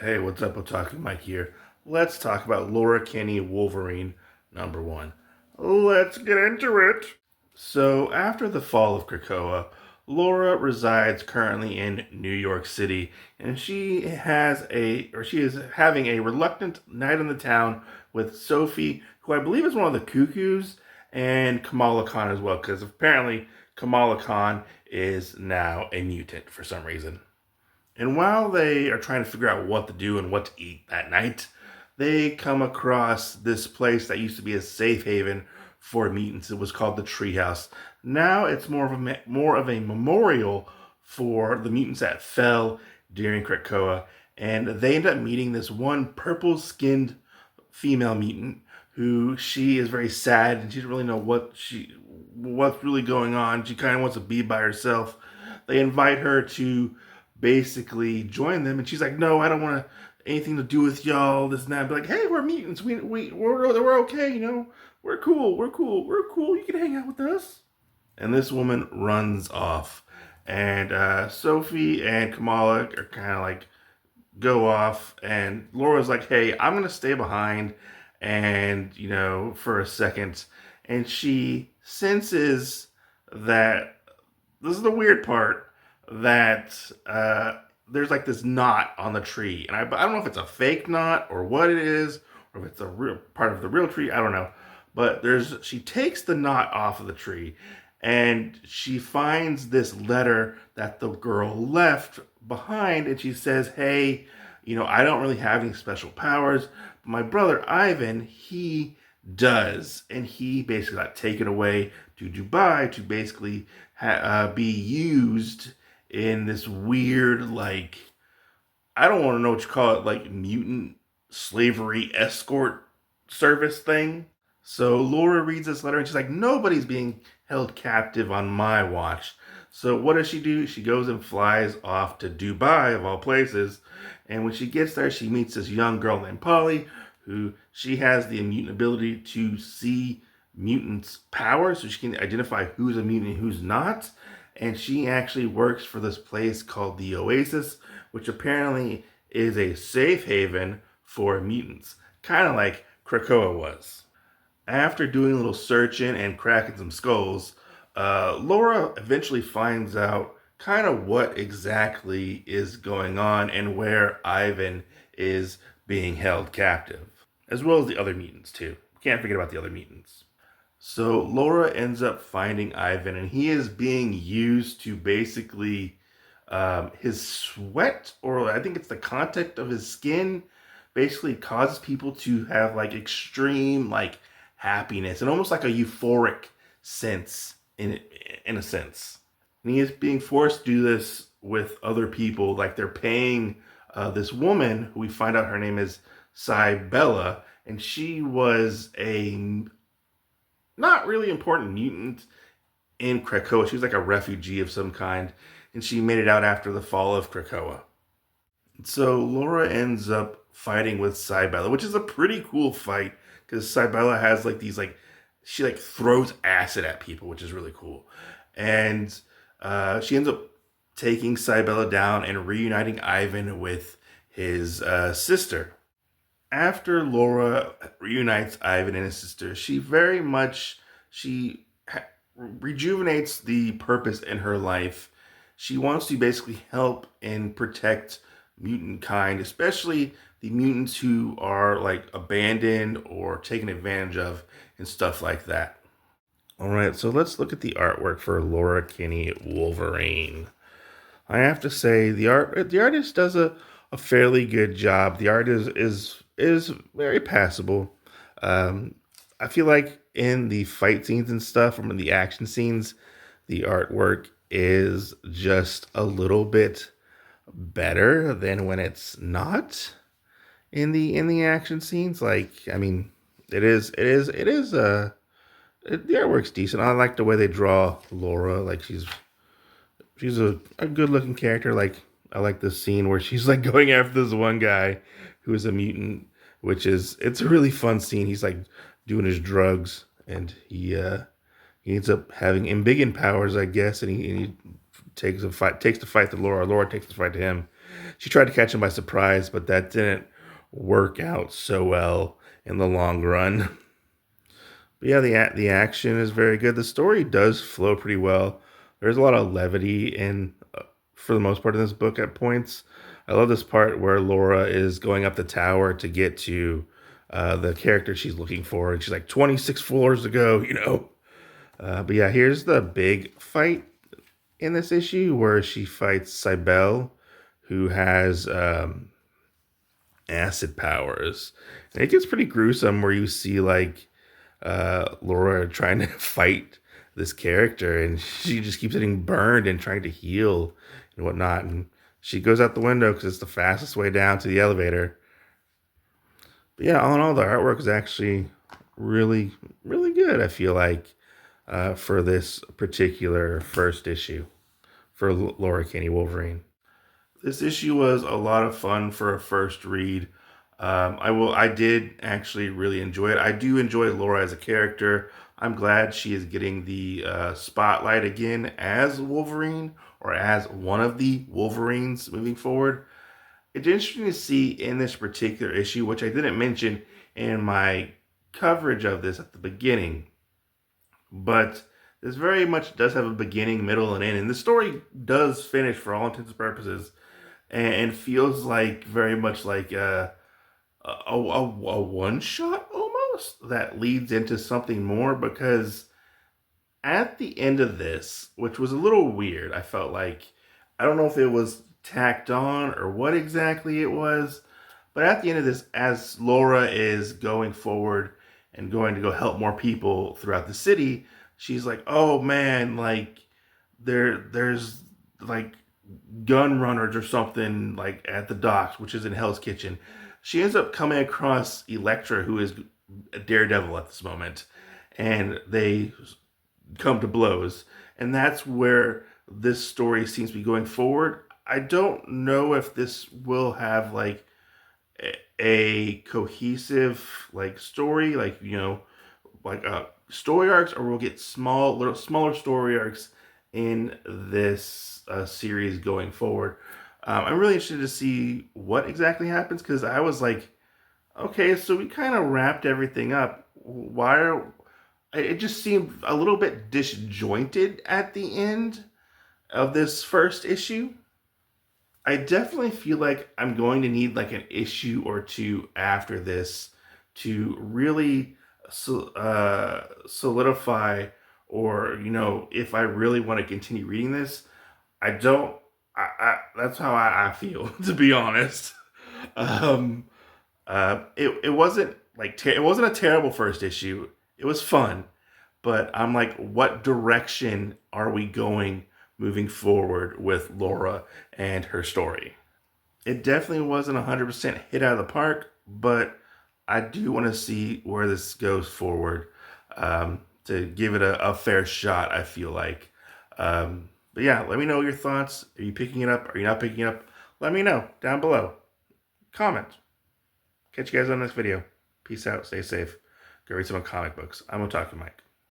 Hey, what's up? Otaku Mike here. Let's talk about Laura Kinney Wolverine #1. Let's get into it. So, after the fall of Krakoa, Laura resides currently in New York City, and she is having a reluctant night in the town with Sophie, who I believe is one of the Cuckoos, and Kamala Khan as well, because apparently Kamala Khan is now a mutant for some reason. And while they are trying to figure out what to do and what to eat that night, they come across this place that used to be a safe haven for mutants. It was called the Treehouse. Now it's more of a memorial for the mutants that fell during Krakoa, and they end up meeting this one purple-skinned female mutant who she is very sad and she doesn't really know what's really going on. She kind of wants to be by herself. They invite her to basically join them, and she's like, "No, I don't want anything to do with y'all." This and that. Be like, "Hey, we're mutants. We're okay. You know, we're cool. We're cool. We're cool. You can hang out with us." And this woman runs off, and Sophie and Kamala are kind of like go off, and Laura's like, "Hey, I'm gonna stay behind, and for a second," and she senses that this is the weird part that there's like this knot on the tree, and I don't know if it's a fake knot or what it is, or if it's a real part of the real tree. I don't know, but she takes the knot off of the tree, and she finds this letter that the girl left behind, and she says, "Hey, I don't really have any special powers, but my brother Ivan, he does," and he basically got taken away to Dubai to basically be used in this weird, like, I don't want to know what you call it, like mutant slavery escort service thing. So Laura reads this letter and she's like, "Nobody's being held captive on my watch." So what does she do? She goes and flies off to Dubai, of all places. And when she gets there, she meets this young girl named Polly, who she has the mutant ability to see mutants' power, so she can identify who's a mutant and who's not. And she actually works for this place called the Oasis, which apparently is a safe haven for mutants, kind of like Krakoa was. After doing a little searching and cracking some skulls, Laura eventually finds out kind of what exactly is going on and where Ivan is being held captive, as well as the other mutants, too. Can't forget about the other mutants. So Laura ends up finding Ivan, and he is being used to basically his sweat, or I think it's the contact of his skin, basically causes people to have like extreme like happiness and almost like a euphoric sense in a sense. And he is being forced to do this with other people, like they're paying this woman who we find out her name is Cybella, and she was a not really important mutant in Krakoa. She was like a refugee of some kind, and she made it out after the fall of Krakoa. So Laura ends up fighting with Cybella, which is a pretty cool fight because Cybella has like these like she like throws acid at people, which is really cool, and she ends up taking Cybella down and reuniting Ivan with his sister. After Laura reunites Ivan and his sister, she rejuvenates the purpose in her life. She wants to basically help and protect mutant kind, especially the mutants who are like abandoned or taken advantage of and stuff like that. All right, so let's look at the artwork for Laura Kinney Wolverine. I have to say the artist does a fairly good job. The art is very passable. I feel like in the fight scenes and stuff, or in the action scenes, the artwork is just a little bit better than when it's not in the action scenes. Like, I mean, the artwork's decent. I like the way they draw Laura. Like she's a good looking character. Like I like this scene where she's like going after this one guy who is a mutant, it's a really fun scene. He's like doing his drugs, and he ends up having embiggen powers, I guess, and he takes the fight to Laura. Laura takes the fight to him, She tried to catch him by surprise, but that didn't work out so well in the long run. But yeah, the action is very good. The story does flow pretty well. There's a lot of levity in, for the most part, in this book at points. I love this part where Laura is going up the tower to get to the character she's looking for, and she's like 26 floors to go, you know. But yeah, here's the big fight in this issue where she fights Cybele, who has acid powers. And it gets pretty gruesome where you see like Laura trying to fight this character, and she just keeps getting burned and trying to heal and whatnot. And she goes out the window because it's the fastest way down to the elevator. But yeah, all in all, the artwork is actually really, really good, I feel like, for this particular first issue for Laura Kinney Wolverine. This issue was a lot of fun for a first read. I did actually really enjoy it. I do enjoy Laura as a character. I'm glad she is getting the spotlight again as Wolverine, or as one of the Wolverines moving forward. It's interesting to see in this particular issue, which I didn't mention in my coverage of this at the beginning, but this very much does have a beginning, middle, and end. And the story does finish for all intents and purposes, and feels like very much like a one shot almost that leads into something more, because at the end of this, which was a little weird, I felt like, I don't know if it was tacked on or what exactly it was, but at the end of this, as Laura is going forward and going to go help more people throughout the city, she's like, oh man, like there's like gun runners or something like at the docks, which is in Hell's Kitchen. She ends up coming across Elektra, who is a daredevil at this moment, and they come to blows. And that's where this story seems to be going forward. I don't know if this will have like a cohesive like story, like, you know, like story arcs, or we'll get smaller story arcs in this series going forward. I'm really interested to see what exactly happens, because I was like, okay, so we kind of wrapped everything up. Why are it just seemed a little bit disjointed at the end of this first issue. I definitely feel like I'm going to need like an issue or two after this to really solidify, or, you know, if I really want to continue reading this. I don't. That's how I feel, to be honest. Um, it wasn't like it wasn't a terrible first issue. It was fun, but I'm like, what direction are we going moving forward with Laura and her story? It definitely wasn't 100% hit out of the park, but I do want to see where this goes forward, to give it a fair shot, I feel like. But yeah, let me know your thoughts. Are you picking it up? Are you not picking it up? Let me know down below. Comment. Catch you guys on the next video. Peace out. Stay safe. Go read some comic books. I'm Otaku Mike.